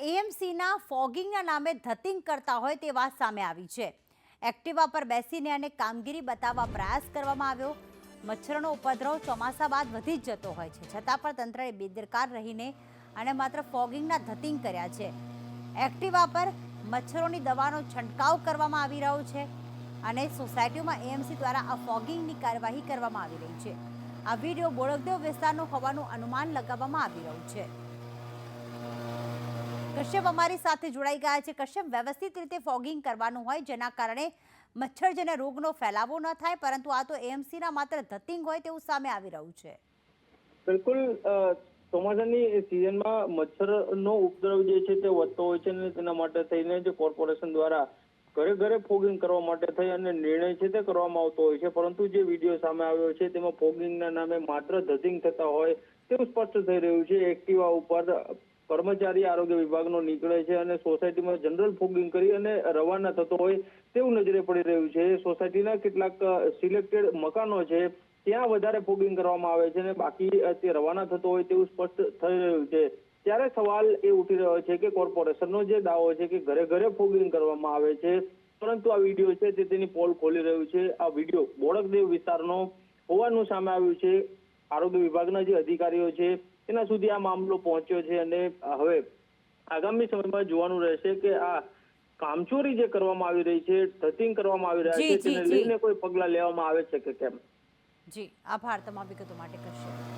એએમસીના ફોગિંગના નામે ધતિંગ કરતા હોય તે વાત સામે આવી છે। એક્ટિવા પર બેસીને અને કામગીરી બતાવવા પ્રયાસ કરવામાં આવ્યો। મચ્છરનો ઉપદ્રવ ચોમાસા બાદ વધી જ જતો હોય છે, છતાં પણ તંત્રએ બેદરકાર રહીને અને માત્ર ફોગિંગના ધતિંગ કર્યા છે। એક્ટિવા પર મચ્છરોની દવાનો છંટકાવ કરવામાં આવી રહ્યો છે અને સોસાયટીઓમાં એએમસી દ્વારા આ ફોગિંગની કાર્યવાહી કરવામાં આવી રહી છે। આ વિડીયો બોડકદેવ વિસ્તારનો હોવાનું અનુમાન લગાવવામાં આવી રહ્યું છે। કશ્યપ અમારી સાથે જોડાઈ ગયા છે। કશ્યપ, વ્યવસ્થિત રીતે ફોગિંગ કરવાનું હોય જેના કારણે મચ્છરજન્ય રોગનો ફેલાવો ન થાય, પરંતુ આ તો એએમસીના માત્ર ધતિંગ હોય તેવું સામે આવી રહ્યું છે। બિલકુલ, ચોમાસાની સિઝનમાં મચ્છરનો ઉપદ્રવ જે છે તે વધતો હોય છે અને તેના માટે થઈને જે કોર્પોરેશન દ્વારા ઘરે ઘરે ફોગિંગ કરવા માટે થઈ અને નિર્ણય છે તે કરવામાં આવતો હોય છે, પરંતુ જે વિડીયો સામે આવ્યો છે તેમાં ફોગિંગના નામે માત્ર ધતિંગ થતા હોય તેવું સ્પષ્ટ થઈ રહ્યું છે। એક્ટિવા ઉપર કર્મચારી આરોગ્ય વિભાગનો નીકળે છે અને સોસાયટીમાં જનરલ ફોગિંગ કરી અને રવાના થતો હોય તેવું નજરે પડી રહ્યું છે। સોસાયટીના કેટલાક સિલેક્ટેડ મકાનો છે ત્યાં વધારે ફોગિંગ કરવામાં આવે છે અને બાકી તે રવાના થતો હોય તેવું સ્પષ્ટ થઈ રહ્યું છે। ત્યારે સવાલ એ ઉઠી રહ્યો છે કે કોર્પોરેશનનો જે દાવો છે કે ઘરે ઘરે ફોગિંગ કરવામાં આવે છે, પરંતુ આ વિડીયો છે તે તેની પોલ ખોલી રહ્યું છે। આ વિડીયો બોડકદેવ વિસ્તારનો હોવાનું સામે આવ્યું છે। આરોગ્ય વિભાગના જે અધિકારીઓ છે તેના સુધી આ મામલો પહોંચ્યો છે અને હવે આગામી સમયમાં જોવાનું રહેશે કે આ કામચોરી જે કરવામાં આવી રહી છે, ધતિંગ કરવામાં આવી રહ્યા જી છે, જી તેને જી લઈને કોઈ પગલાં લેવામાં આવે છે કે કેમ। જી, આભાર તમામ વિગતો માટે। કશ્યપ।